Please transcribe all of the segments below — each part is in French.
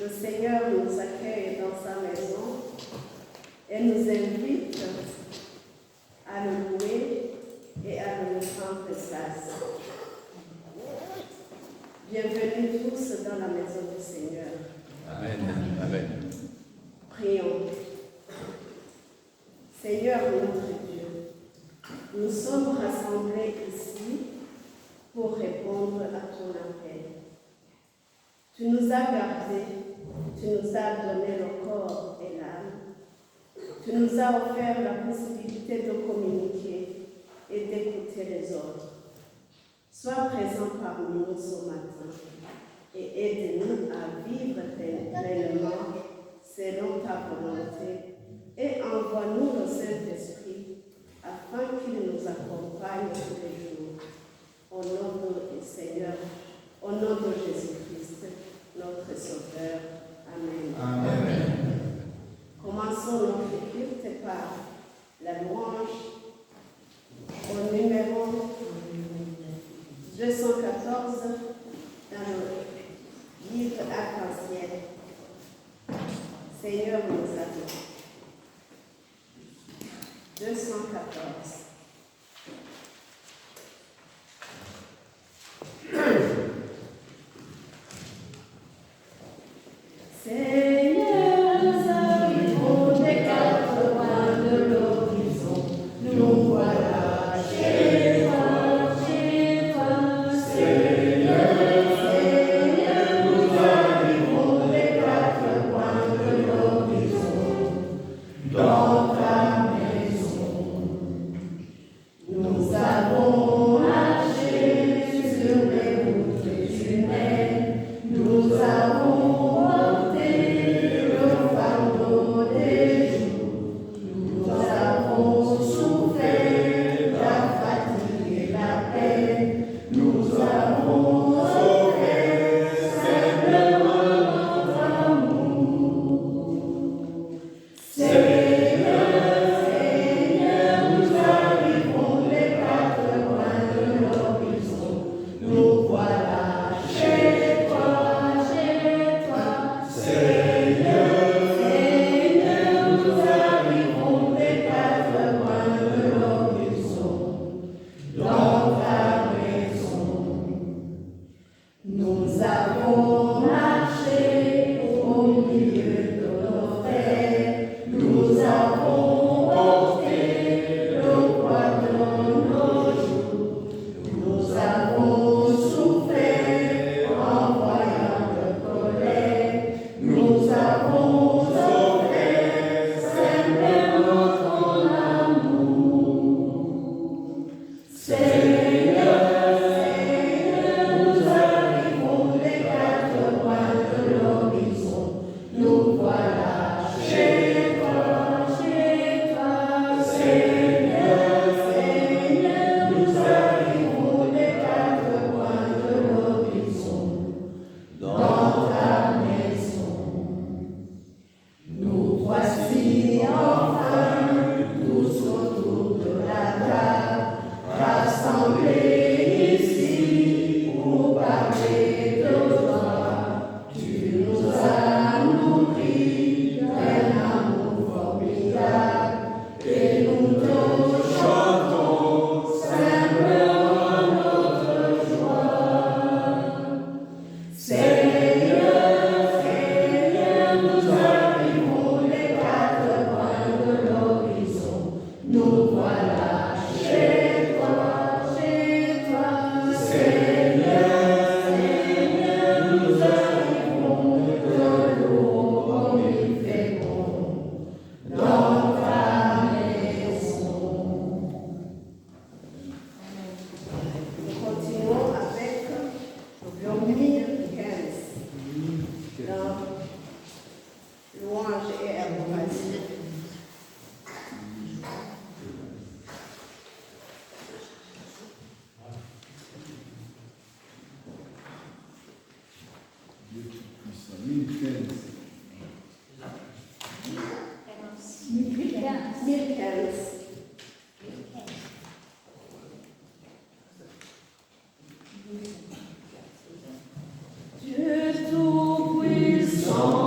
Le Seigneur nous accueille dans sa maison et nous invite à le louer et à lui rendre grâce. Bienvenue tous dans la maison du Seigneur. Amen. Amen. Prions. Seigneur notre Dieu, nous sommes rassemblés ici pour répondre à ton appel. Tu nous as gardés, tu nous as donné le corps et l'âme. Tu nous as offert la possibilité de communiquer et d'écouter les autres. Sois présent parmi nous ce matin et aide-nous à vivre pleinement selon ta volonté et envoie-nous le Saint-Esprit afin qu'il nous accompagne tous les jours. Au nom du Seigneur, au nom de Jésus-Christ, notre Sauveur. Amen. Amen. Commençons notre culte par la louange au numéro 214 dans le livre arc-en-ciel. Seigneur, nous avons 214. Seigneur, nous arrivons des quatre coins de l'horizon. Nous voilà chez toi, chez toi. Seigneur, Seigneur, nous arrivons des quatre coins de l'horizon. Dans ta maison, nous avons marché sur les routes humaines. Nous avons Dieu Tout-Puissant.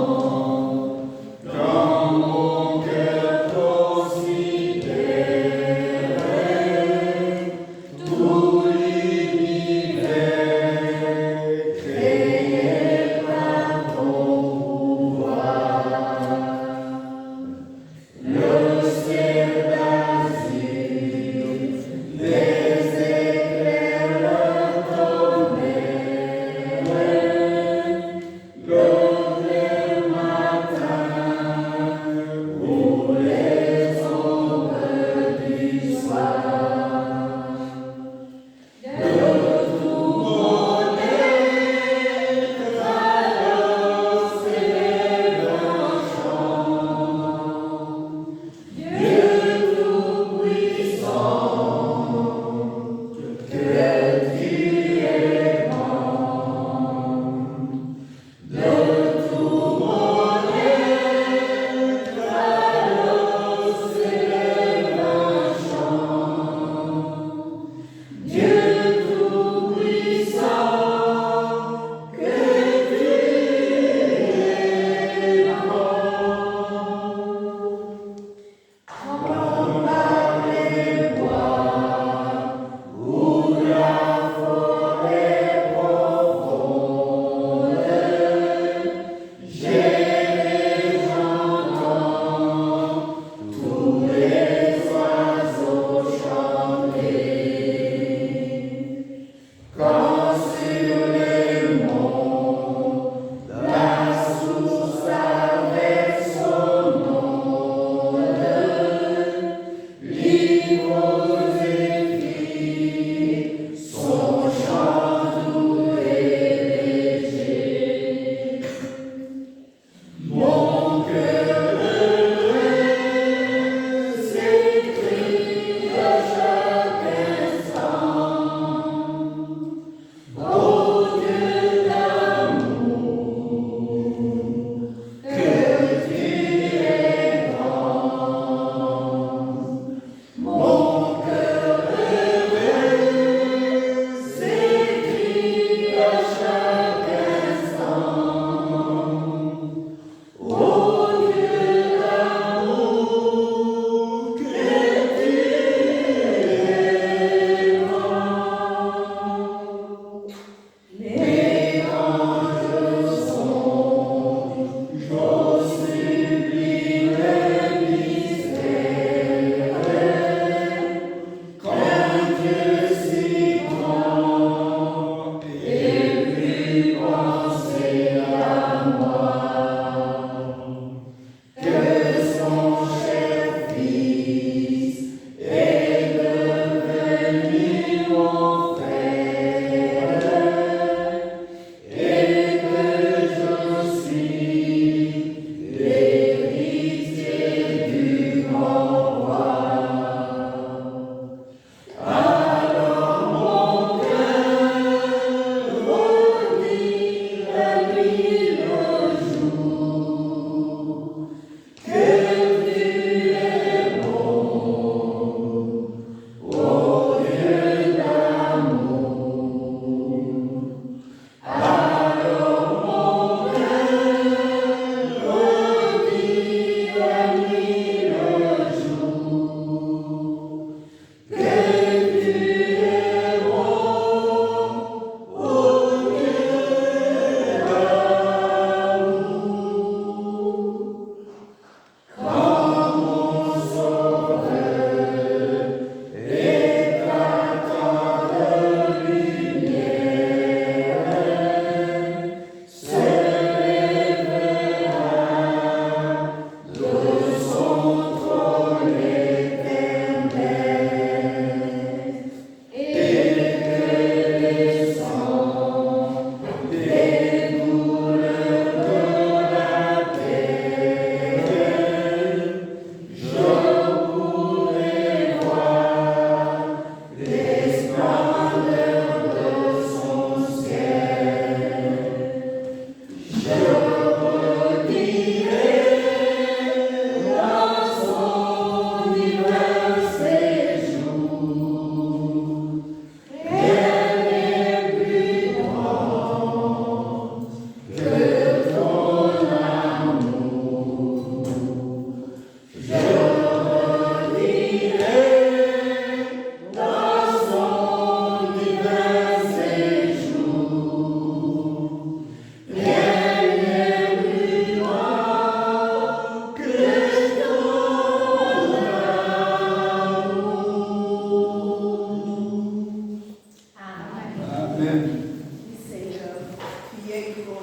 beau,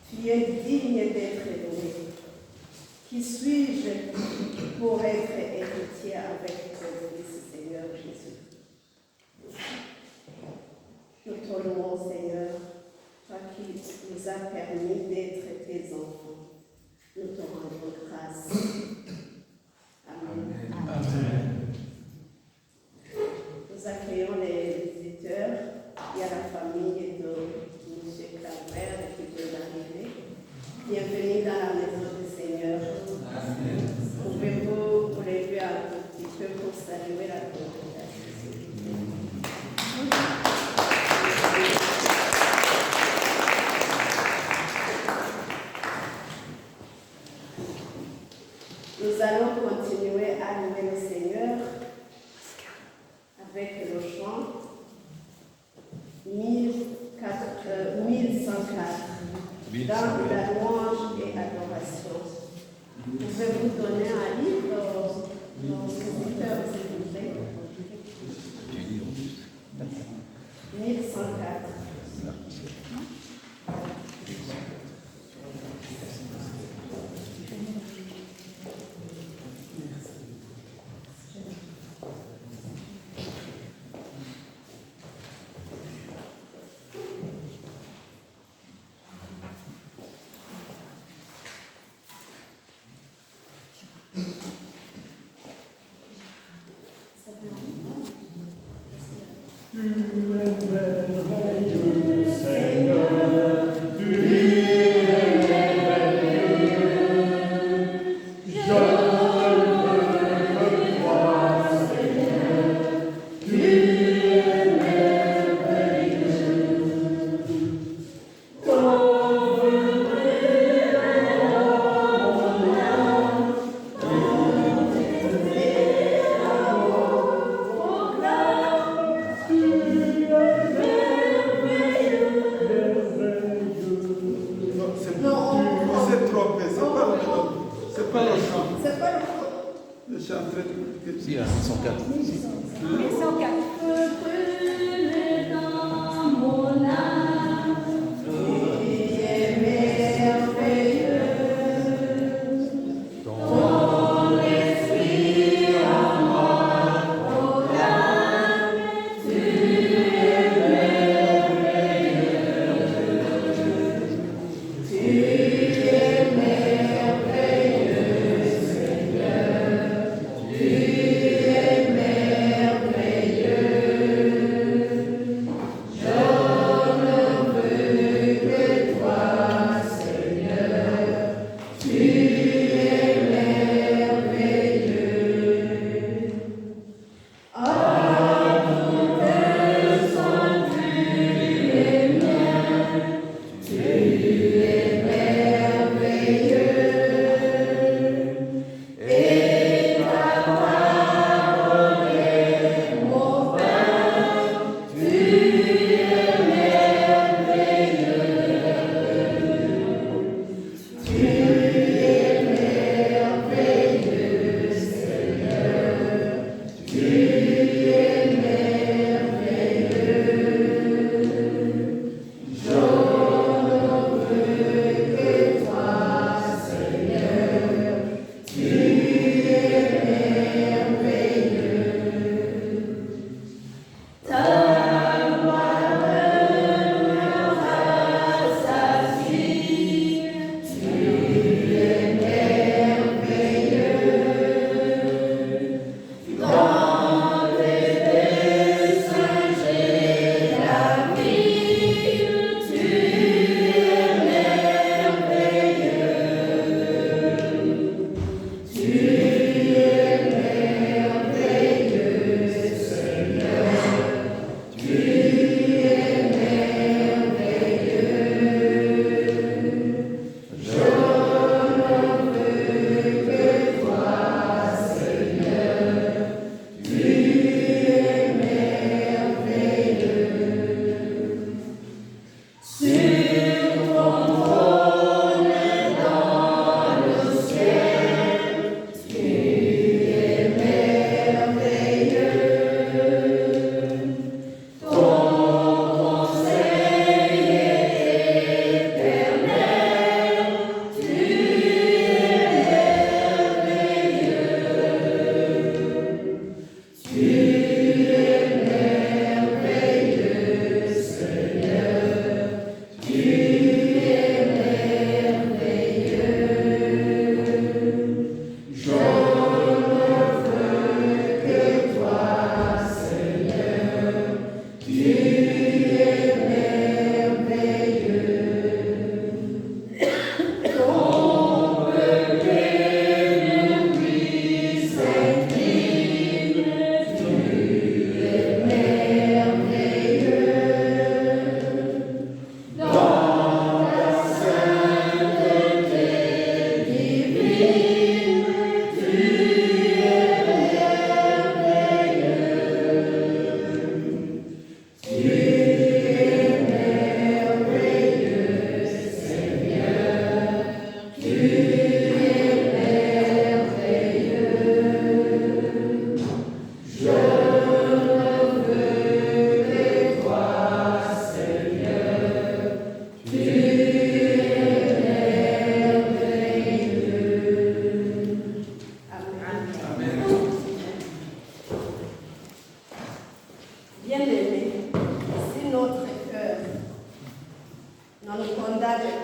tu es digne d'être aimé. Qui suis-je pour être héritier avec ton Fils, Seigneur Jésus? Nous te louons, Seigneur, toi qui nous as permis d'être tes enfants. Nous te rendons grâce. Amen. Amen. Nous accueillons les visiteurs. Il y a la famille de M. Claver qui vient d'arriver. Bienvenue dans la maison du Seigneur. Amen. Pouvez-vous vous lever un tout petit peu pour saluer la congrégation? Nous allons continuer à louer le Seigneur avec le chant 1104 dans la louange et adoration. Pouvez-vous donner un livre aux visiteurs, s'il vous plaît? 1104. Si, 104.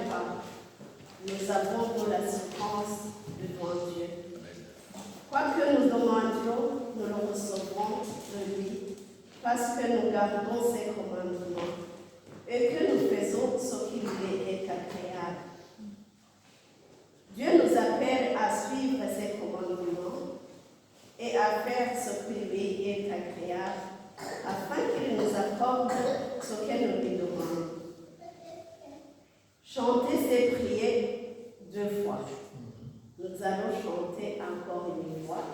pas, nous avons de l'assurance devant Dieu. Quoi que nous demandions, nous le recevrons de lui, parce que nous gardons ses commandements et que nous faisons ce qui lui est agréable. Dieu nous appelle à suivre ses commandements et à faire ce qui lui est agréable, afin qu'il nous accorde ce que nous lui demandons. Chanter, c'est prier 2 fois. Nous allons chanter encore une fois.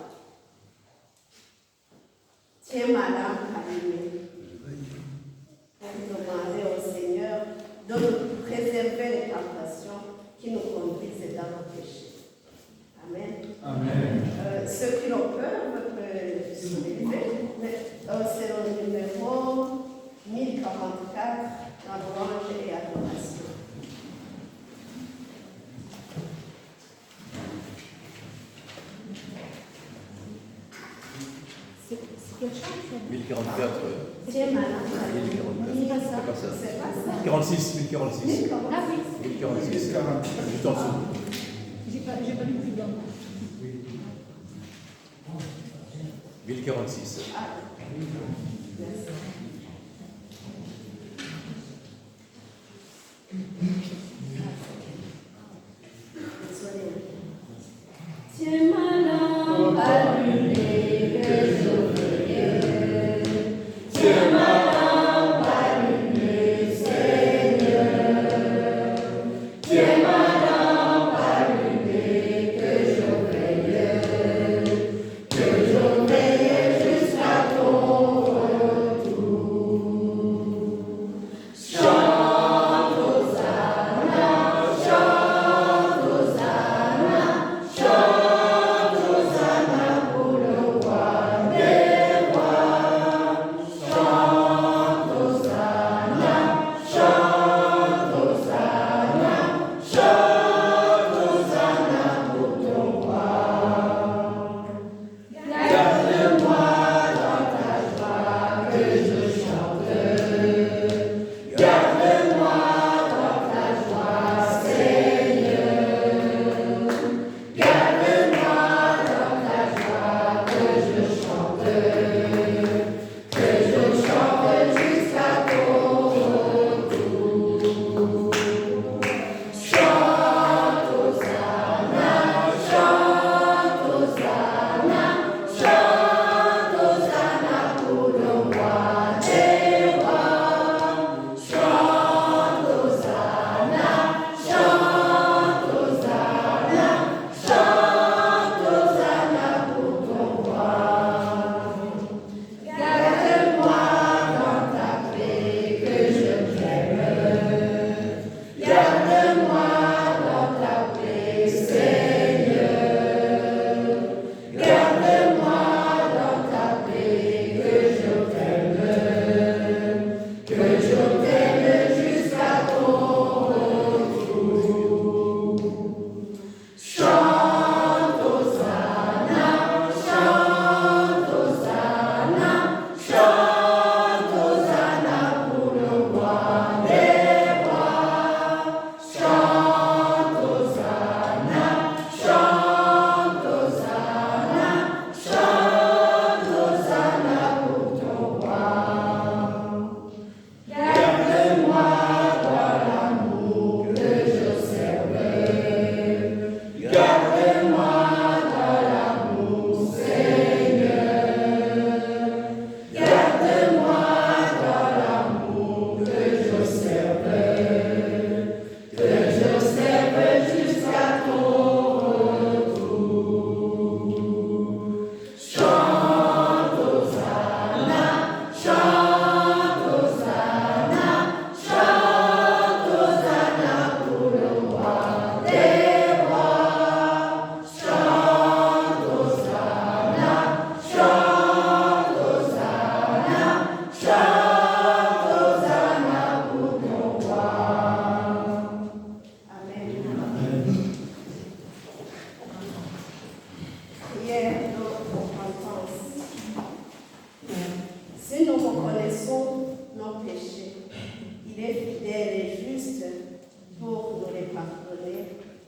Tiens ma lampe allumée. Pour demander au Seigneur de nous préserver les tentations qui nous conduisent dans le péché. Amen. Amen. Ceux qui ont peur peuvent se lever. C'est le numéro 1044 dans louange et adoration. C'est quelle chanson? 1044. Tiens ma lampe. 1044. C'est pas ça. C'est pas ça. 1046. 1046. Ah oui, 1046. Juste en dessous. j'ai pas lu plus loin. 1046. Ah, merci. Désolée. Tiens ma lampe allumée, que je veille. Tiens ma lampe allumée, Seigneur. Tiens ma lampe allumée, que je veille jusqu'à ton retour.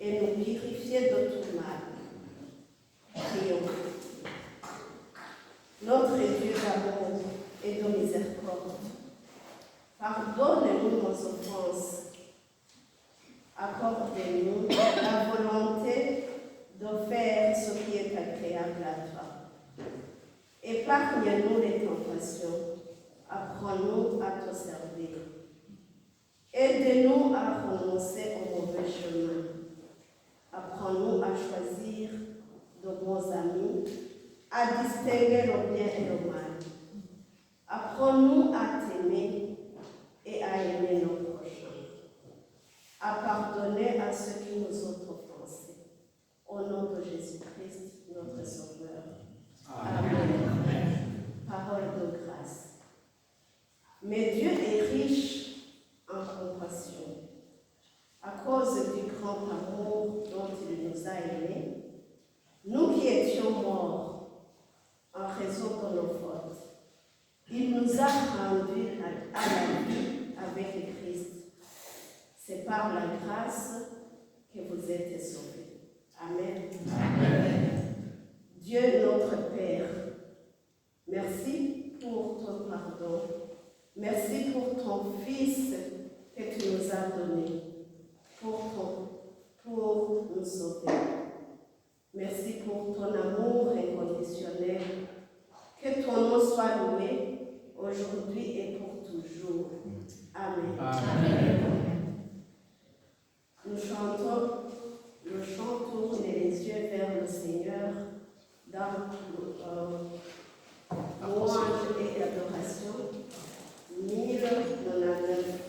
et nous purifier de tout mal. Prions. Notre Dieu d'amour et de miséricorde, pardonne-nous nos offenses. Accorde-nous la volonté de faire ce qui est agréable à toi. Épargne-nous les tentations. Apprends-nous à te servir. Aide-nous à renoncer au mauvais chemin. Apprends-nous à choisir de bons amis, à distinguer le bien et le mal. Apprends-nous à t'aimer et à aimer nos prochains, à pardonner à ceux qui nous ont offensés. Au nom de Jésus-Christ, notre Sauveur. Amen. Parole de grâce. Mais Dieu est riche en compassion. À cause du grand amour dont il nous a aimés, nous qui étions morts en raison de nos fautes, il nous a rendus à la vie avec Christ. C'est par la grâce que vous êtes sauvés. Amen. Amen. Dieu notre Père, merci pour ton pardon. Merci pour ton Fils que tu nous as donné pour nous sauver. Merci pour ton amour inconditionnel. Que ton nom soit loué aujourd'hui et pour toujours. Amen. Amen. Nous chantons le chant Tournez les yeux vers le Seigneur dans louange et adoration. 1099.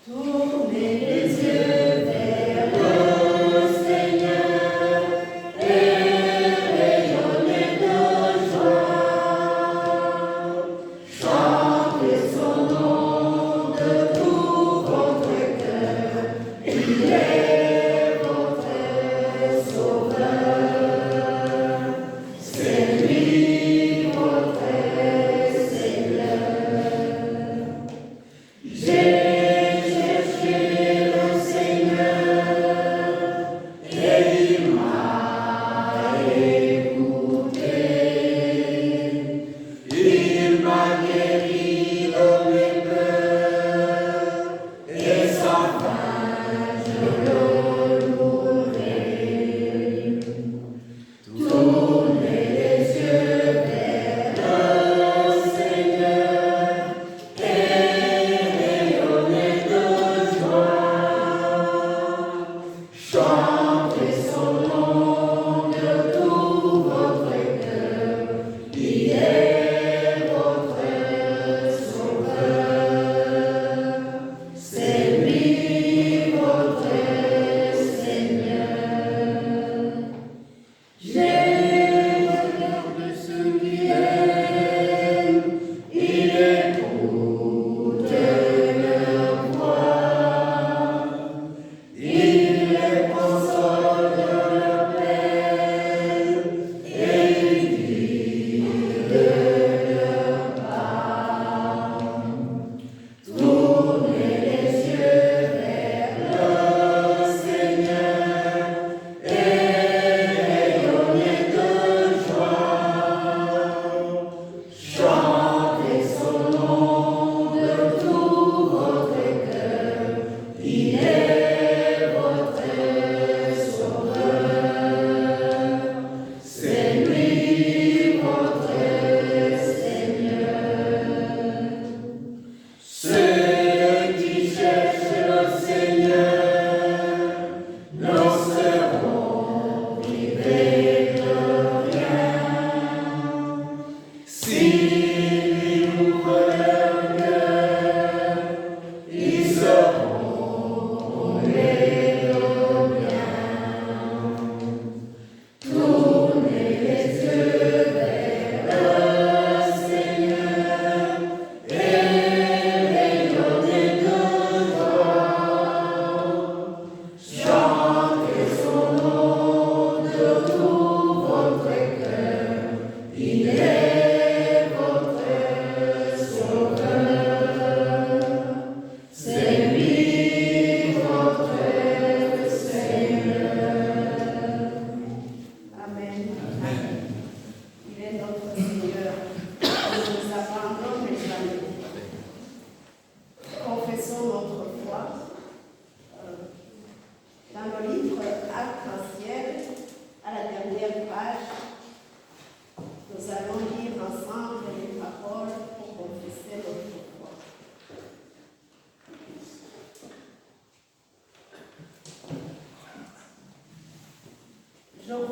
Tournez les yeux vers le Seigneur et rayonnez de joie.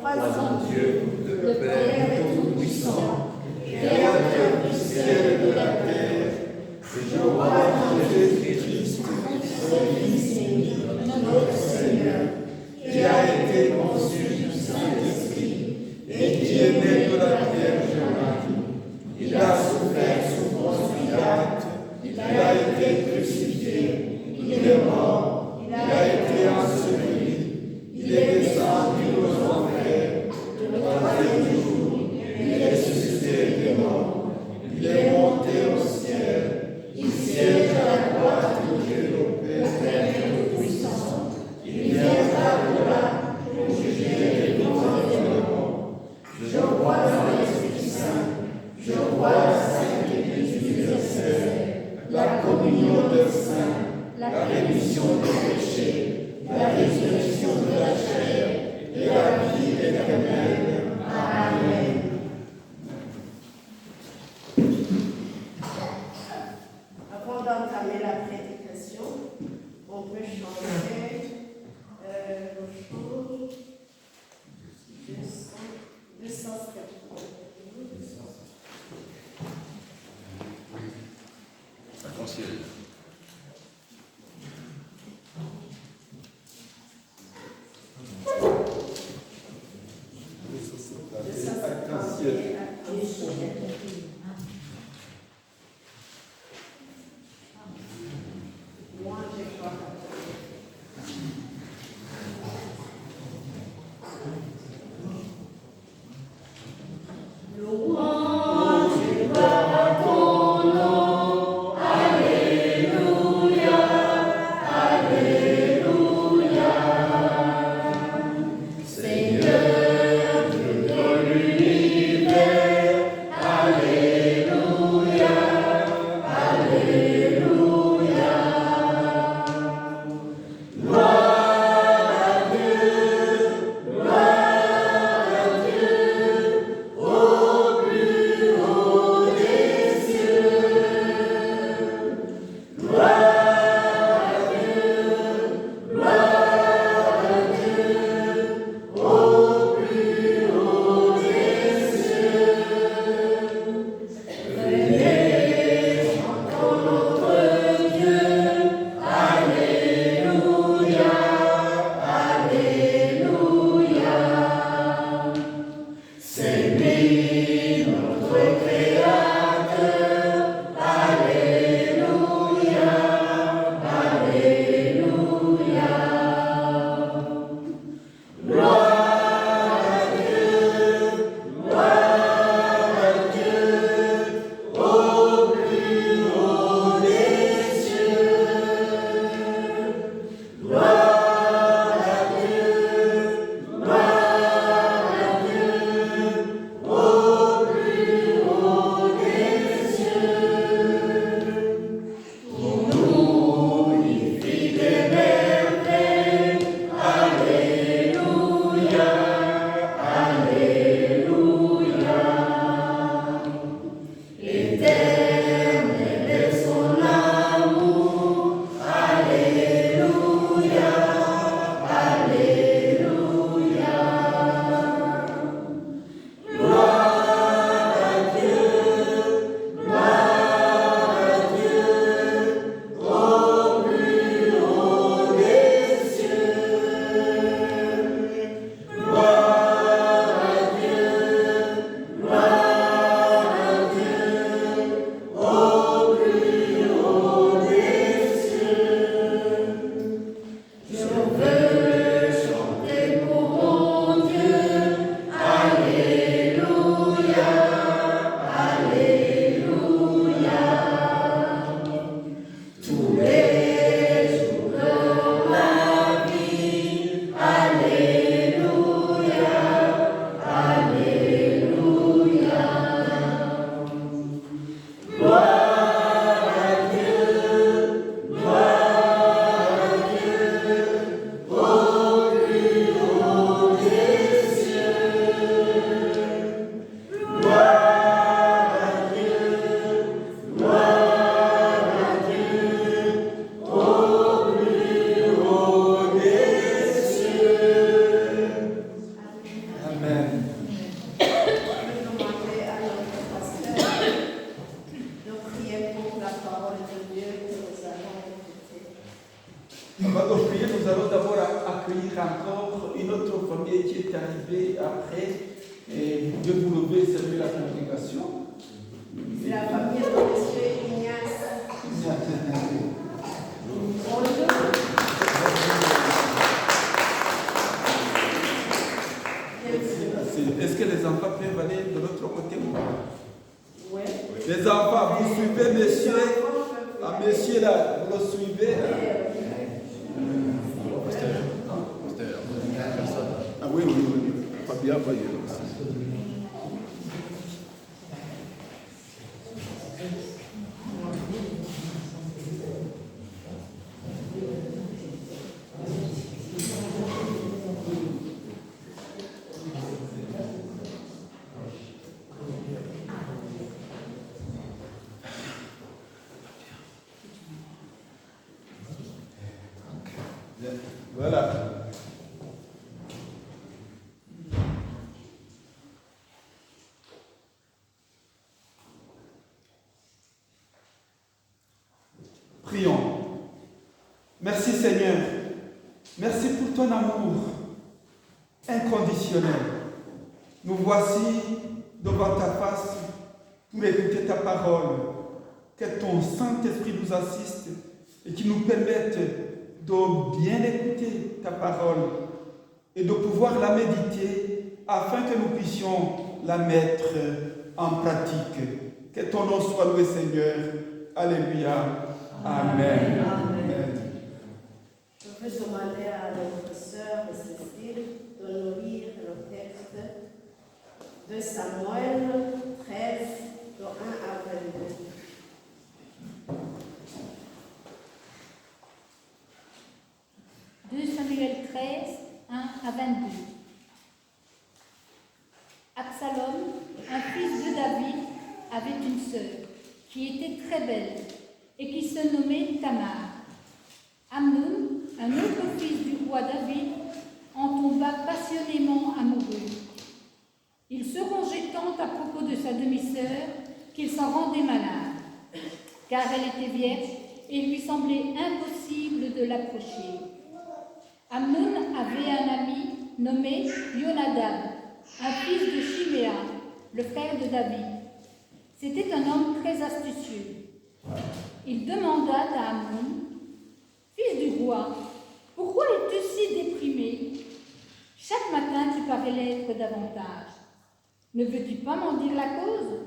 crois en Dieu, le Père Tout-Puissant, Créateur du ciel et de la terre, et je crois en Jésus-Christ, son Fils unique, notre Seigneur, qui a été conçu du Saint-Esprit et qui est né de la Vierge Marie. Il a souffert sous Ponce Pilate, il a été crucifié, il est mort, il a été enseveli, il est descendu aux enfers, le troisième jour, il est ressuscité des morts, il est monté au ciel, il siège à la droite de Dieu le Père Tout-Puissant, il viendra de là pour juger les vivants et les morts. Je crois dans l'Esprit Saint, je crois à la Sainte Église universelle, la communion des saints, la rémission des péchés, la résurrection de la chair et la vie éternelle. Amen. Avant d'entamer la prédication, on peut chanter le chant 270. Arc-en-ciel. Moi, je crois. Louange, gloire à ton nom, Alléluia. Avant de prier, nous allons d'abord accueillir encore une autre famille qui est arrivée après. Et vous devez vous lever, servir la congrégation. C'est la famille de M. Ignace. Bonjour. Est-ce que les enfants peuvent aller de l'autre côté ou pas? Oui. Les enfants, vous suivez monsieur, ah, monsieur là, vous le suivez là. Ah oui, oui, oui. Fabien va y aller aussi. Voilà. Prions. Merci Seigneur. Merci pour ton amour inconditionnel. Nous voici devant ta face pour écouter ta parole. Que ton Saint-Esprit nous assiste et qu'il nous permette de bien écouter ta parole et de pouvoir la méditer afin que nous puissions la mettre en pratique. Que ton nom soit loué, Seigneur. Alléluia. Amen. Amen. Je veux demander à notre sœur Cécile de nous lire le texte de Samuel 13, de 1 à 22. Samuel 13, 1 à 22. Absalom, un fils de David, avait une sœur qui était très belle et qui se nommait Tamar. Amnon, un autre fils du roi David, en tomba passionnément amoureux. Il se rongeait tant à propos de sa demi-sœur qu'il s'en rendait malade, car elle était vierge et il lui semblait impossible de l'approcher. Amnon avait un ami nommé Yonadab, un fils de Chiméa, le frère de David. C'était un homme très astucieux. Il demanda à Amnon, « Fils du roi, pourquoi es-tu si déprimé? Chaque matin tu parais l'être davantage. Ne veux-tu pas m'en dire la cause ?»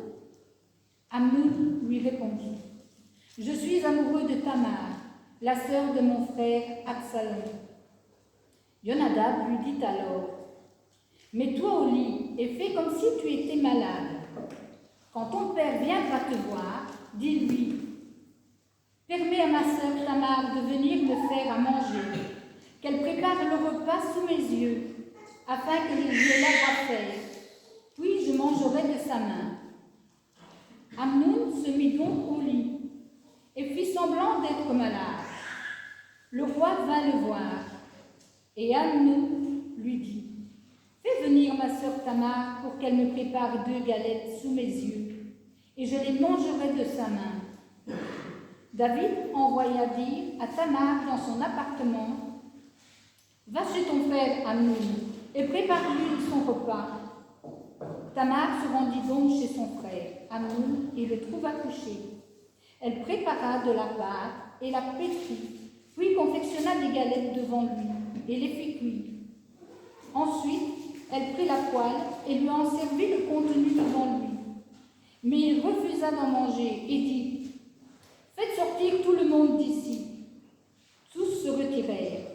Amnon lui répondit, « Je suis amoureux de Tamar, la sœur de mon frère Absalom. » Yonadab lui dit alors, « Mets-toi au lit et fais comme si tu étais malade. Quand ton père viendra te voir, dis-lui, « Permets à ma sœur Tamar de venir me faire à manger, qu'elle prépare le repas sous mes yeux, afin que je l'aie à faire, puis je mangerai de sa main. » Amnon se mit donc au lit et fit semblant d'être malade. Le roi vint le voir. Et Amnon lui dit, « Fais venir ma sœur Tamar pour qu'elle me prépare 2 galettes sous mes yeux, et je les mangerai de sa main. » David envoya dire à Tamar dans son appartement, « Va chez ton frère Amnon et prépare-lui son repas. » Tamar se rendit donc chez son frère Amnon et le trouva couché. Elle prépara de la pâte et la pétrit, puis confectionna des galettes devant lui et les fit cuire. Ensuite, elle prit la poêle et lui en servit le contenu devant lui. Mais il refusa d'en manger et dit, « Faites sortir tout le monde d'ici. » Tous se retirèrent.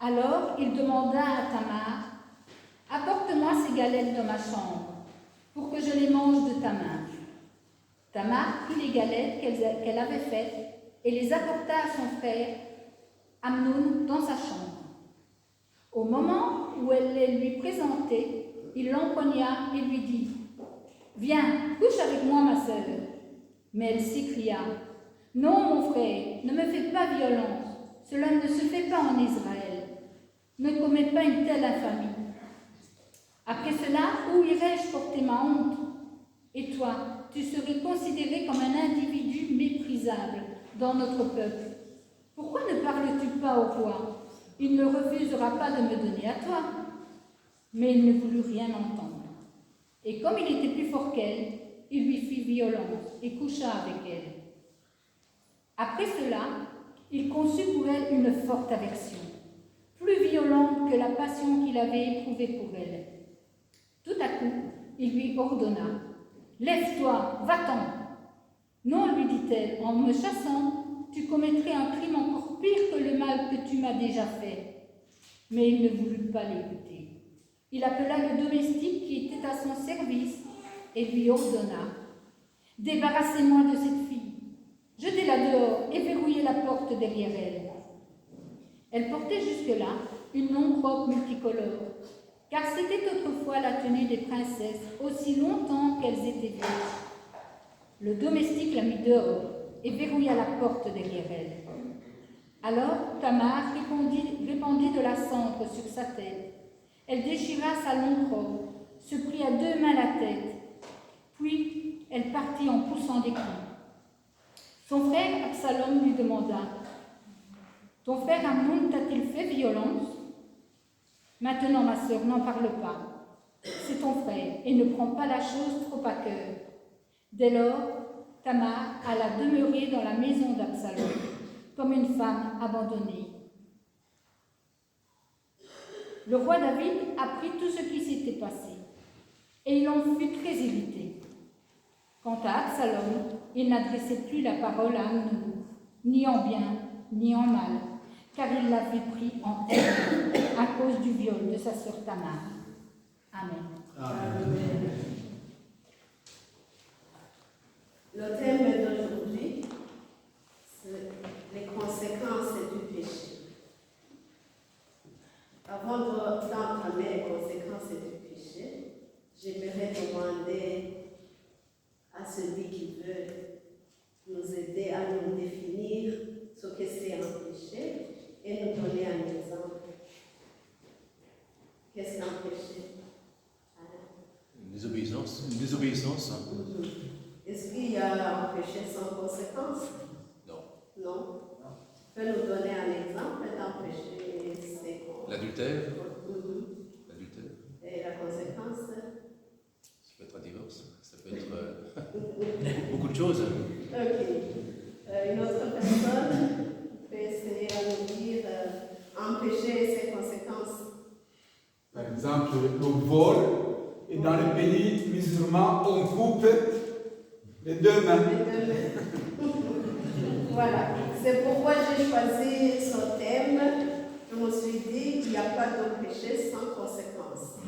Alors il demanda à Tamar, « Apporte-moi ces galettes dans ma chambre, pour que je les mange de ta main. » Tamar prit les galettes qu'elle avait faites et les apporta à son frère Amnon dans sa chambre. Au moment où elle les lui présentait, il l'empoigna et lui dit, « Viens, couche avec moi, ma sœur. » Mais elle s'écria, « Non, mon frère, ne me fais pas violence. Cela ne se fait pas en Israël. Ne commets pas une telle infamie. Après cela, où irais-je porter ma honte? Et toi, tu serais considéré comme un individu méprisable dans notre peuple. Pourquoi ne parles-tu pas au roi? Il ne refusera pas de me donner à toi. » Mais il ne voulut rien entendre. Et comme il était plus fort qu'elle, il lui fit violence et coucha avec elle. Après cela, il conçut pour elle une forte aversion, plus violente que la passion qu'il avait éprouvée pour elle. Tout à coup, il lui ordonna « Lève-toi, va-t'en !» « Non, lui dit-elle, en me chassant, tu commettrais un crime encore pire que le mal que tu m'as déjà fait. » Mais il ne voulut pas l'écouter. Il appela le domestique qui était à son service et lui ordonna « Débarrassez-moi de cette fille, jetez-la dehors et verrouillez la porte derrière elle. » Elle portait jusque-là une longue robe multicolore, car c'était autrefois la tenue des princesses aussi longtemps qu'elles étaient vieilles. Le domestique la mit dehors et verrouilla la porte derrière elle. Alors Tamar répandit de la cendre sur sa tête. Elle déchira sa longue robe, se prit à 2 mains la tête, puis elle partit en poussant des cris. Son frère Absalom lui demanda « Ton frère Amnon t'a-t-il fait violence ?»« Maintenant, ma sœur, n'en parle pas. C'est ton frère et ne prends pas la chose trop à cœur. » Dès lors, Tamar alla demeurer dans la maison d'Absalom, comme une femme abandonnée. Le roi David apprit tout ce qui s'était passé, et il en fut très irrité. Quant à Absalom, il n'adressait plus la parole à Amnon, ni en bien, ni en mal, car il l'avait pris en haine à cause du viol de sa sœur Tamar. Amen. Amen. Le thème d'aujourd'hui, c'est les conséquences du péché. Avant d'entamer les conséquences du péché, j'aimerais demander à celui qui veut nous aider à nous définir ce que c'est un péché et nous donner un exemple. Qu'est-ce qu'un péché? Une désobéissance. Est-ce qu'il y a un péché sans conséquence? Non. Non. Tu peux nous donner un exemple d'un péché? C'est quoi? L'adultère. Mhm. L'adultère. Et la conséquence? Ça peut être un divorce. Ça peut être beaucoup de choses. Ok. Une autre personne peut essayer à nous dire un péché et ses conséquences. Par exemple, le vol, et dans les pays musulmans, on coupe les 2 mains. Les 2 mains. Voilà. C'est pourquoi j'ai choisi ce thème. Je me suis dit qu'il n'y a pas de péché sans conséquences.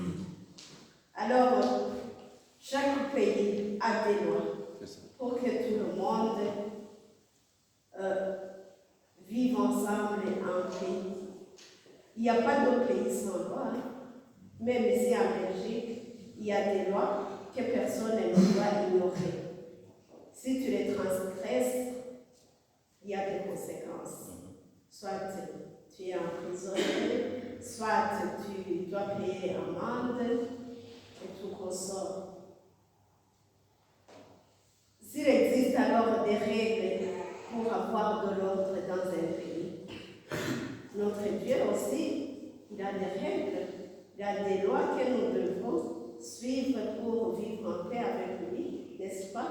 Alors, chaque pays a des lois pour que tout le monde vive ensemble en pays. Il n'y a pas de pays sans loi. Même ici en Belgique, il y a des lois que personne ne doit ignorer. Si tu les transgresses, il y a des conséquences. Soit tu es emprisonné, soit tu dois payer amende et tout consort. S'il existe alors des règles pour avoir de l'ordre dans un pays, notre Dieu aussi, il a des règles, il a des lois que nous devons suivre pour vivre en paix avec lui, n'est-ce pas?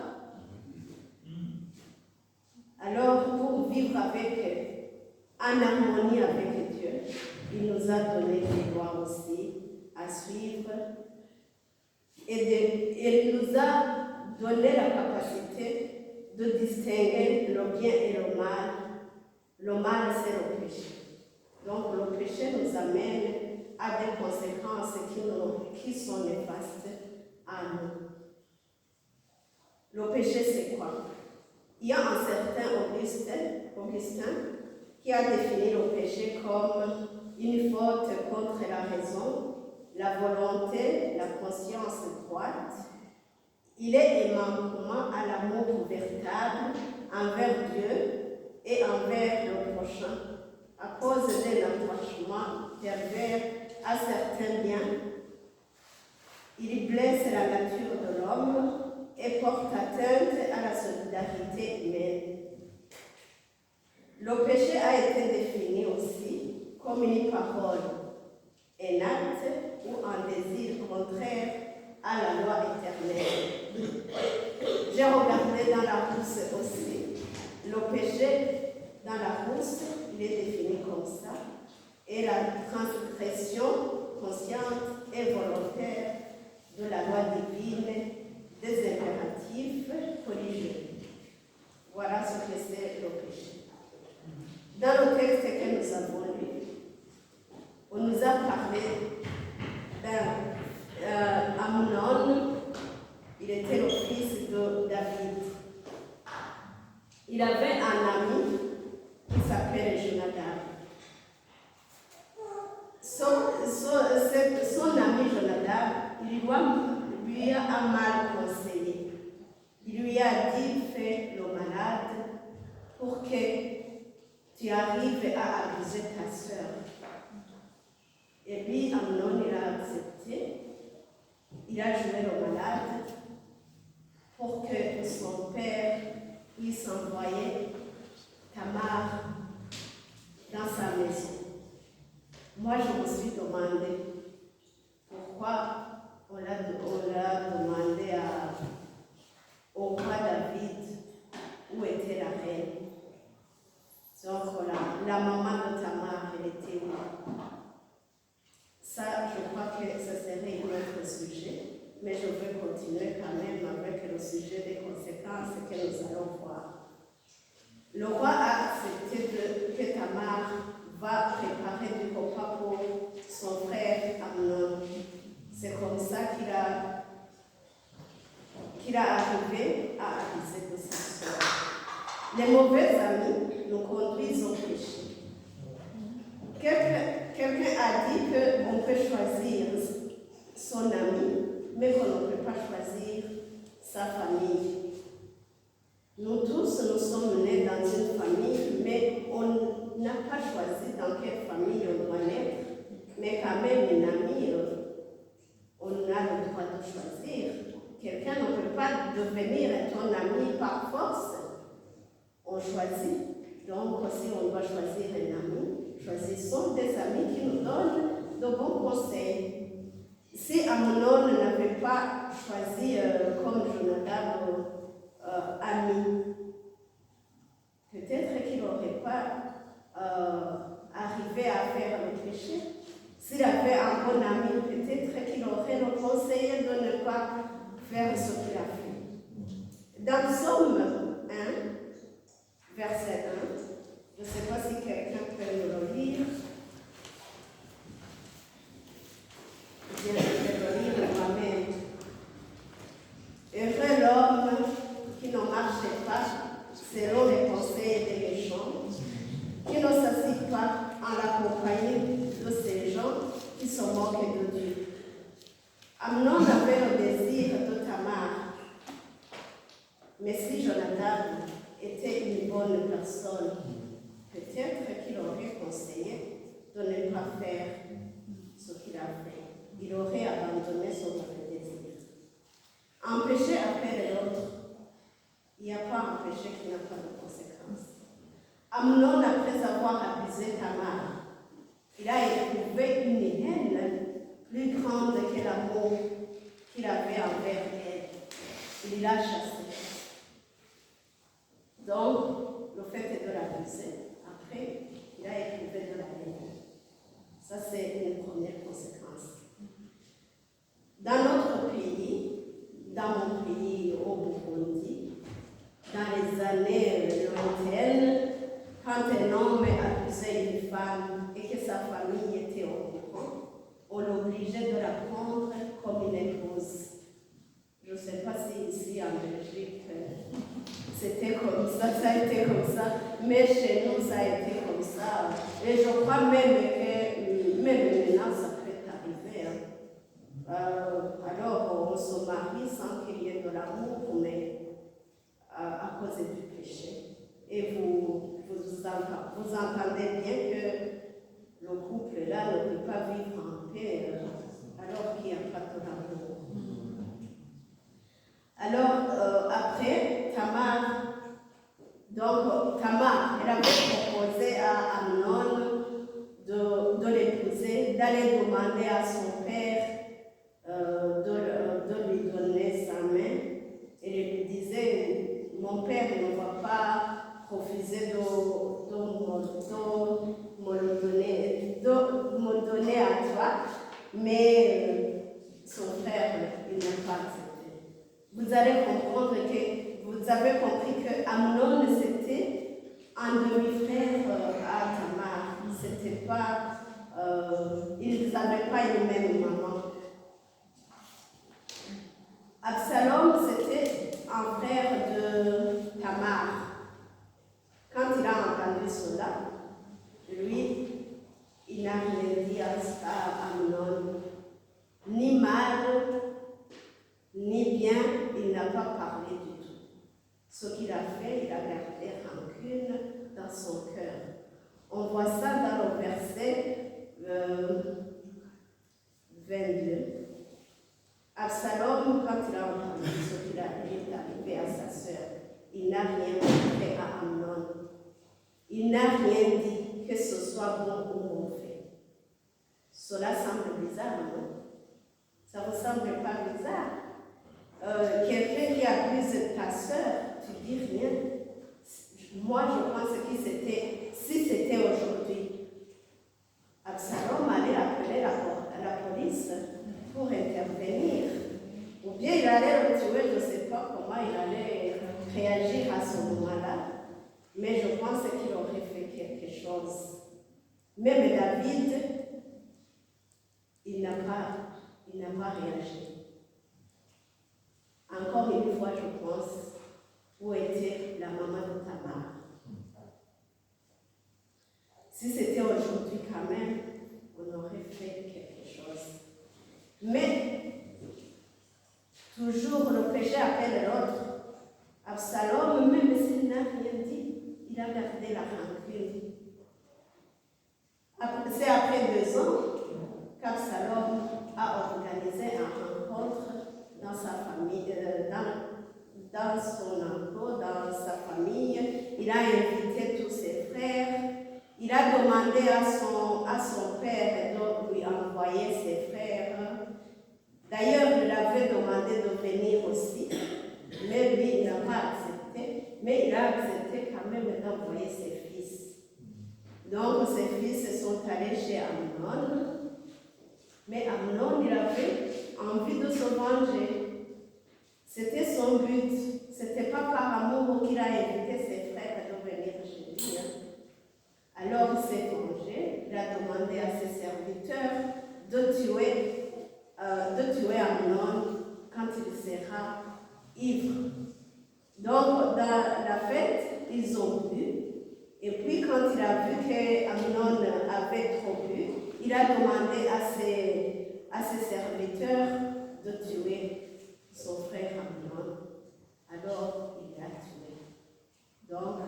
Alors, pour vivre en harmonie avec Dieu, il nous a donné des lois aussi à suivre et il nous a donné la capacité de distinguer le bien et le mal. Le mal, c'est le péché. Donc, le péché nous amène à des conséquences qui sont néfastes à nous. Le péché, c'est quoi? Il y a un certain Augustin qui a défini le péché comme une faute contre la raison, la volonté, la conscience droite. Il est un manquement à l'amour véritable envers Dieu et envers le prochain à cause d'un attachement pervers à certains biens. Il blesse la nature de l'homme et porte atteinte à la solidarité humaine. Le péché a été défini aussi comme une parole, un acte ou un désir contraire à la loi éternelle. J'ai regardé dans la rousse aussi. Le péché dans la rousse, il est défini comme ça. Et la transgression consciente et volontaire de la loi divine des impératifs religieux. Voilà ce que c'est le péché. Dans le texte que nous avons lu, on nous a parlé d'Amnon. Il était le fils de David. Il avait un ami qui s'appelait Jonadab. Son ami Jonadab, lui a mal conseillé. Il lui a dit, fais le malade pour que tu arrives à abuser ta sœur. Et puis Amnon, il a accepté. Il a joué le malade pour que son père puisse envoyer Tamar dans sa maison. Moi, je me suis demandé pourquoi on l'a demandé au roi David où était la reine. Donc, la maman de Tamar, elle était où? Ça, je crois que ce serait un autre sujet, mais je vais continuer quand même avec le sujet des conséquences que nous allons voir. Le roi a accepté que Tamar va préparer du repas pour son frère Amnon. C'est comme ça qu'il a arrivé à abuser de sa soeur. Les mauvais amis nous conduisent au péché. Quelqu'un a dit qu'on peut choisir son ami, mais qu'on ne peut pas choisir sa famille. Nous tous, nous sommes nés dans une famille, mais on n'a pas choisi dans quelle famille on doit naître. Mais quand même, une amie, on a le droit de choisir. Quelqu'un ne peut pas devenir ton ami par force. On choisit. Donc, si on doit choisir un ami, choisissons des amis qui nous donnent de bons conseils. Si Amnon n'avait pas choisi comme Jonadab ami, peut-être qu'il n'aurait pas arrivé à faire le péché. S'il avait un bon ami, peut-être qu'il aurait le conseillé de ne pas faire ce qu'il a fait. Dans Somme 1, verset 1, je ne sais pas si quelqu'un peut me le lire. Je vais le lire moi-même. Heureux l'homme qui ne marche pas selon les conseils des méchants, qui ne s'assied pas en la compagnie de ces gens qui se moquent de Dieu. Amnon avait le désir de Tamar, mais si Jonadab était une bonne personne, peut-être qu'il aurait conseillé de ne pas faire ce qu'il a fait. Il aurait abandonné son mauvais désir. Un péché appelle l'autre. Il n'y a pas un péché qui n'a pas de conséquences. Amnon, après avoir abusé Tamar, il a éprouvé une haine plus grande que l'amour qu'il avait envers elle. Il l'a chassé. Donc, le fait de l'abuser, après, il a éprouvé de la haine. Ça, c'est une première conséquence. Dans notre pays, dans mon pays, au Burundi, dans les années lointaines, quand un homme abusait une femme et que sa famille était au courant, on l'obligeait de la prendre comme une épouse. Je ne sais pas si ici en Belgique, c'était comme ça, ça a été comme ça, mais chez nous, ça a été comme ça. Et je crois même que, même maintenant, ça peut arriver. Alors, on se marie sans qu'il y ait de l'amour, mais à cause du péché. Et vous entendez bien que le couple-là ne peut pas vivre en paix alors qu'il n'y a pas de l'amour. Alors, après, Tamar, elle avait demandait à son père de lui donner sa main. Et il lui disait, mon père ne va pas refuser de me donner à toi, mais son frère, il n'a pas accepté. Vous allez comprendre que, vous avez compris que Amnon, c'était un demi-frère à Tamar. C'était pas, ils n'avaient pas une même maman. Absalom, c'était un frère de Tamar. Quand il a entendu cela, lui, il n'a rien dit à Amnon. Ni mal, ni bien, il n'a pas parlé du tout. Ce qu'il a fait, il a gardé rancune dans son cœur. On voit ça dans le verset 22. Absalom, quand il a entendu ce qu'il est arrivé à sa sœur, il n'a rien fait à Amnon. Il n'a rien dit, que ce soit bon ou mauvais. Cela semble bizarre, non? Ça ne vous semble pas bizarre? Quelqu'un qui abuse ta sœur, tu dis rien. Moi, je pense que si c'était aujourd'hui, Absalom allait appeler la police pour intervenir. Ou bien il allait le tuer, je ne sais pas comment il allait réagir à ce moment-là. Mais je pense qu'il aurait fait quelque chose. Même David, il n'a pas réagi. Encore une fois, je pense, où était la maman de Tamar? Si c'était aujourd'hui quand même, on aurait fait quelque chose. Mais, toujours le péché appelle l'autre. Absalom, même s'il n'a rien dit, il a gardé la rancune. C'est après 2 ans qu'Absalom a organisé une rencontre dans sa famille, dans son enclos, dans sa famille. Il a invité tous ses frères. Il a demandé à son père de lui envoyer ses frères. D'ailleurs, il avait demandé de venir aussi, mais lui, il n'a pas accepté. Mais il a accepté quand même d'envoyer ses fils. Donc, ses fils sont allés chez Amnon. Mais Amnon, il avait envie de se venger. C'était son but. Ce n'était pas par amour qu'il a invité ses frères de venir chez lui. Alors, il s'est vengé. Il a demandé à ses serviteurs de tuer Amnon quand il sera ivre. Donc, dans la fête, ils ont bu. Et puis, quand il a vu qu'Amnon avait trop bu, il a demandé à ses serviteurs de tuer son frère Amnon. Alors, il l'a tué. Donc,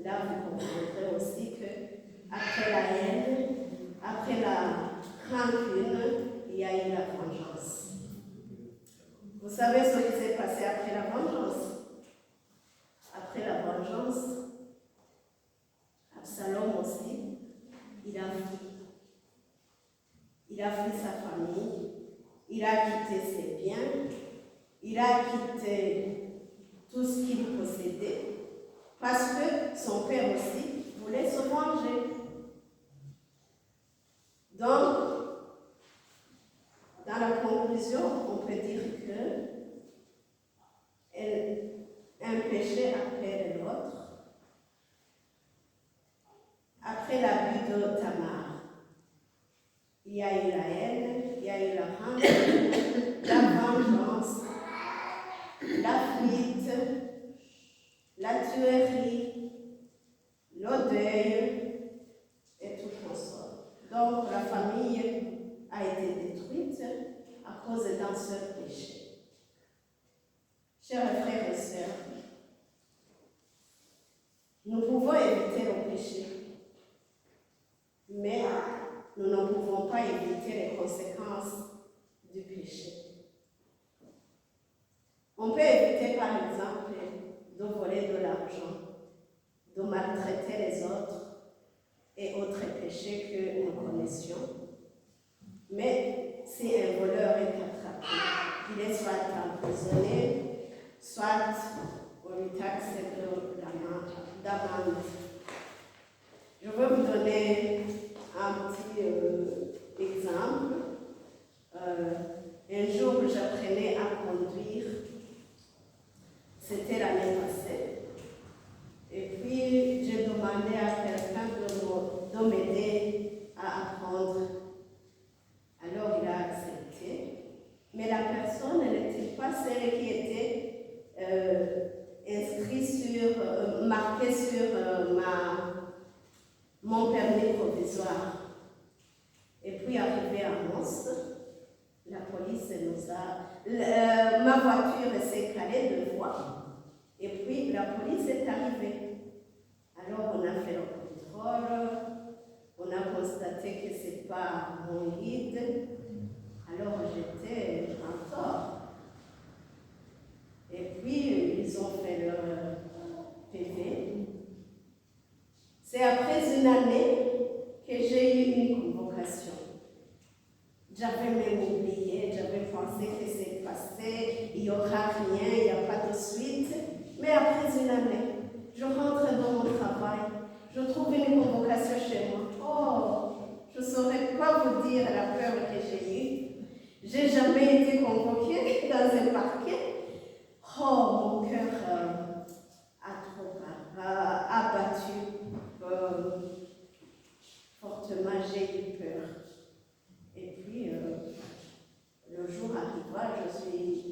là, vous comprendrez aussi qu'après la haine, après la rancune, il y a eu la vengeance. Vous savez ce qui s'est passé après la vengeance? Après la vengeance, Absalom aussi, il a fui. Il a fui sa famille, il a quitté ses biens, il a quitté tout ce qu'il possédait, parce que son père aussi voulait se venger. Donc, dans la conclusion, on peut dire qu'un péché appelle l'autre. Après l'abus de Tamar, il y a eu la haine, il y a eu la rancune, la vengeance, la fuite, la tuerie, le deuil et tout consort. Donc la famille a été détruite à cause d'un seul péché. Chers frères et sœurs, nous pouvons éviter le péché, mais nous ne pouvons pas éviter les conséquences du péché. On peut éviter par exemple de voler de l'argent, de maltraiter les autres et autres péchés que nous connaissions. Mais si un voleur est attrapé, il est soit emprisonné, soit on lui taxe d'amende. Je veux vous donner un petit exemple. Un jour, j'apprenais à conduire. C'était l'année passée. Et puis, j'ai demandé à quelqu'un de m'aider à apprendre. Alors, il a accepté. Mais la personne, elle n'était pas celle qui était marquée sur mon permis provisoire. Et puis, arrivé à Mons, la police nous a... ma voiture s'est calée 2 fois. Et puis, la police est arrivée. Alors, on a fait le contrôle. On a constaté que ce n'est pas mon guide. Alors, j'étais en tort. Et puis, ils ont fait leur PV. C'est après une année que j'ai eu une convocation. J'avais même oublié, j'avais pensé que c'est passé, il n'y aura rien, il n'y a pas de suite. Mais après une année, je rentre dans mon travail, je trouve une convocation chez moi. Oh, je ne saurais pas vous dire la peur que j'ai eue. J'ai jamais été convoquée dans un parquet. Oh, mon cœur a trop abattu. Fortement, j'ai eu peur. Et puis, le jour arriva,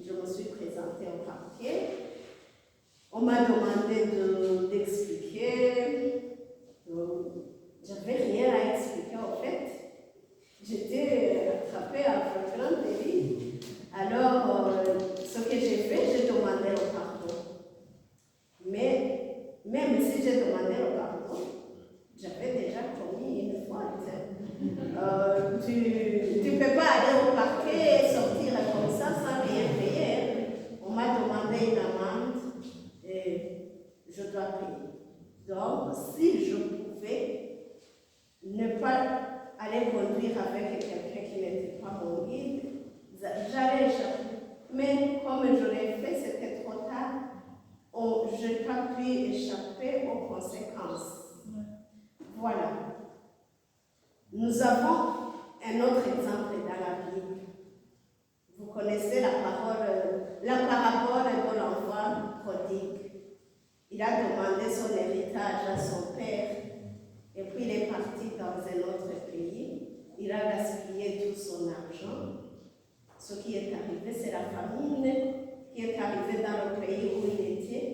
je me suis présentée au parquet. On m'a demandé d'expliquer. J'avais rien à expliquer en fait. J'étais attrapée à un grand délit. Alors, ce que j'ai fait, j'ai demandé le pardon. Mais même si j'ai demandé le pardon, j'avais déjà commis une faute. Tu ne peux pas aller au parquet et sortir comme ça sans rien payer. On m'a demandé une amende et je dois payer. Donc, si je pouvais ne pas aller conduire avec quelqu'un qui n'était pas mon guide, j'allais échapper. Mais comme je l'ai fait, c'était trop tard. Je n'ai pas pu échapper aux conséquences. Voilà. Nous avons un autre exemple dans la Bible. Vous connaissez la parabole de l'enfant prodigue. Il a demandé son héritage à son père et puis il est parti dans un autre pays. Il a gaspillé tout son argent. Ce qui est arrivé, c'est la famine qui est arrivée dans le pays où il était.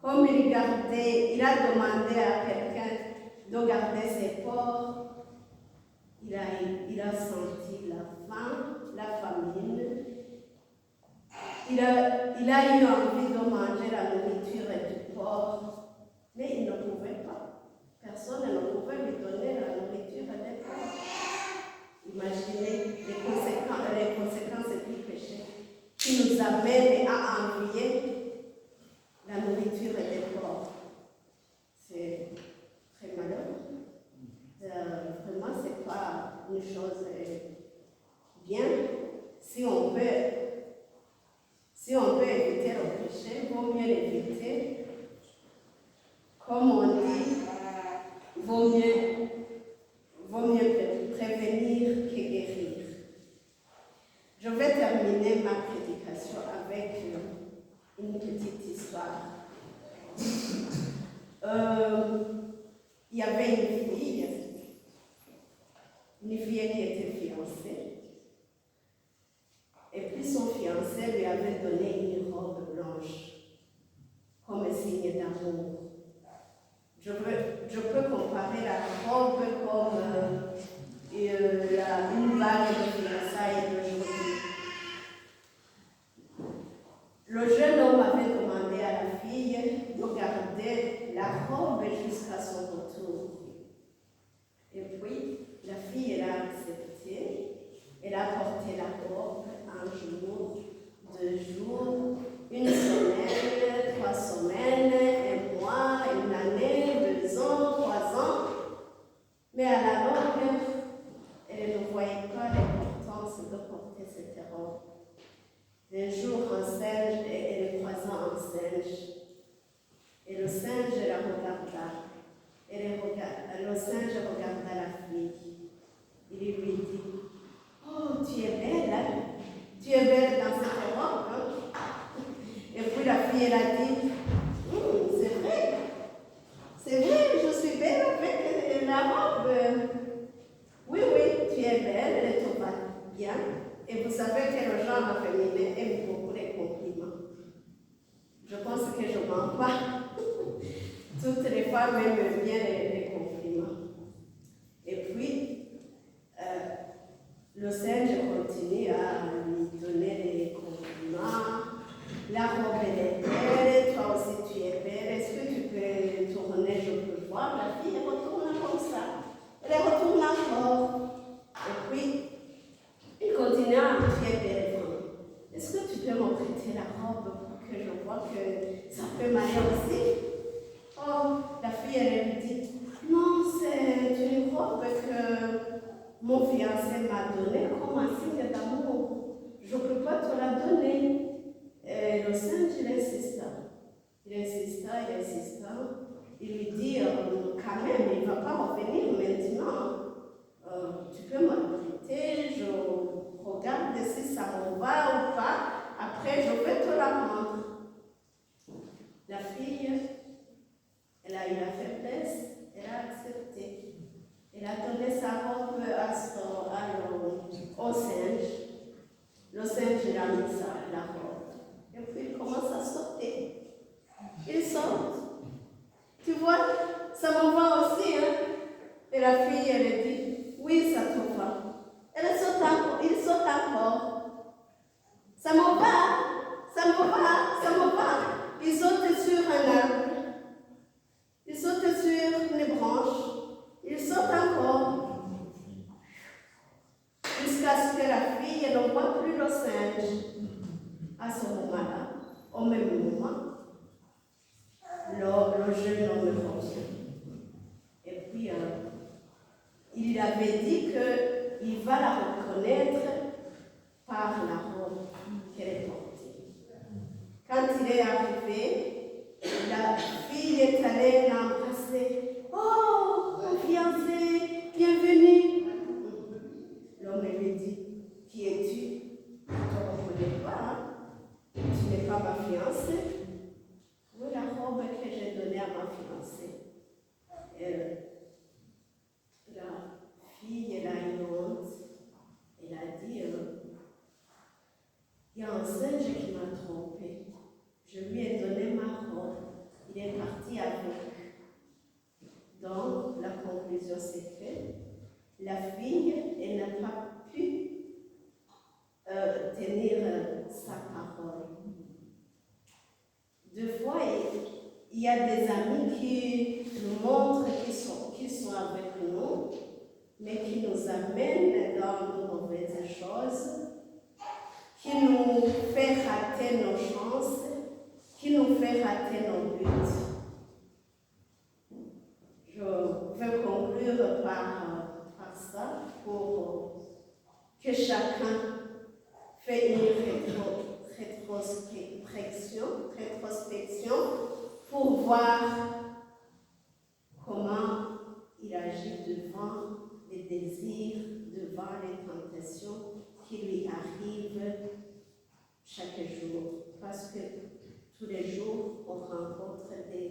Comme il a demandé à quelqu'un de garder ses porcs, il a senti la faim, la famine. Il a eu envie de manger la nourriture du porc, mais il ne pouvait pas. Personne ne pouvait lui donner la nourriture des porcs. Imaginez les conséquences du péché qui nous amènent à envier la nourriture des porcs. C'est très malheureux. Vraiment, ce n'est pas une chose bien. Si on peut éviter le péché, il vaut mieux l'éviter. Comme on dit, vaut mieux prévenir que guérir. Je vais terminer ma prédication avec une petite histoire. Il y avait une fille qui était fiancée. Et puis son fiancé lui avait donné une robe blanche comme un signe d'amour. Je peux comparer la robe comme une bague de fiançailles d'aujourd'hui. Le jeune homme avait demandé à la fille de garder la robe jusqu'à son retour. Et puis, la fille, elle a accepté. Elle a porté la robe un jour, 2 jours, 1 semaine, 3 semaines, 1 mois, 1 année, 2 ans, 3 ans. Mais à la longue, elle ne voyait pas les un singe et le croisa un singe. Et le singe la regarda. Le singe regarda la fille. Il lui dit, oh, tu es belle, hein? Tu es belle dans cette robe. Hein? Et puis la fille, elle a dit, c'est vrai, je suis belle avec la robe. Oui, tu es belle, elle te va bien. Et vous savez que le genre féminin aime beaucoup les compliments. Je pense que je ne mens pas. Toutes les femmes aiment bien les compliments. Et puis, le singe continue à lui donner des compliments. La robe, elle est belle, toi aussi tu es belle. Est-ce que tu peux tourner, je peux voir? La fille, elle retourne comme ça. Elle retourne encore. Et puis, il continue à lui dire téléphone. Est-ce que tu peux me prêter la robe pour que je vois que ça peut m'aller aussi? Oh, la fille, elle lui dit, non, c'est une robe que mon fiancé m'a donnée comme un signe d'amour. Je ne peux pas te la donner. Et le singe, il insista. Il lui dit, quand même, il ne va pas revenir maintenant. Tu peux me prêter, je regarde si ça me va ou pas. Après, je vais te la rendre. La fille, elle a eu la faiblesse, elle a accepté. Elle a donné sa robe au singe. Le singe, il a mis la robe. Et puis, il commence à sauter. Il saute. Tu vois, ça me va aussi, hein? Et la fille, elle dit, oui, ça te va. Elle saute encore, il saute encore. Ça me va, ça me va, ça me va. Il saute sur un arbre. Il saute sur une branche. Il saute encore. Jusqu'à ce que la fille ne voit plus le singe. À ce moment-là, au même moment, le jeune homme revient. Et puis, il avait dit qu'il va la reconnaître par la robe qu'elle portait. Quand il est arrivé, la fille est allée l'embrasser. Oh, mon fiancé, bienvenue. L'homme lui dit, qui es-tu? Je ne te reconnais pas, hein? Tu n'es pas ma fiancée. Oui, la robe que j'ai donnée à ma fiancée. La fille, elle a une honte. Elle a dit, il y a un singe qui m'a trompée. Je lui ai donné ma robe. Il est parti avec. Donc, la conclusion c'est que la fille, elle n'a pas pu tenir sa parole. Deux fois, il y a des amis qui nous montrent qu'ils sont avec nous, mais qui nous amènent dans de mauvaises choses, qui nous fait rater nos chances, qui nous fait rater nos buts. Je veux conclure par ça pour que chacun fait une rétrospection pour voir comment il agit devant les désirs, devant les tentations qui lui arrivent chaque jour. Parce que tous les jours, on rencontre des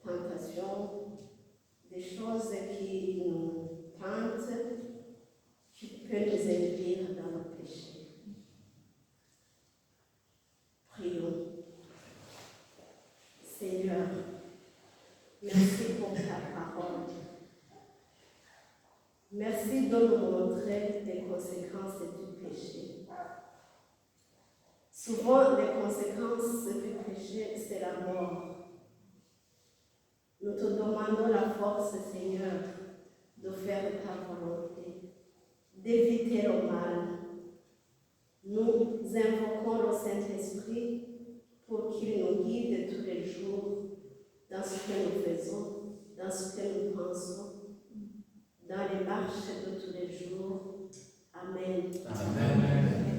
tentations, des choses qui nous tentent, qui peuvent nous induire dans le péché. Prions. Seigneur, merci pour ta parole. Merci de nous montrer les conséquences du péché. Souvent, les conséquences du péché, c'est la mort. Nous te demandons la force, Seigneur, de faire ta volonté, d'éviter le mal. Nous invoquons le Saint-Esprit pour qu'il nous guide tous les jours dans ce que nous faisons, dans ce que nous pensons, dans les marches de tous les jours. Amen. Amen.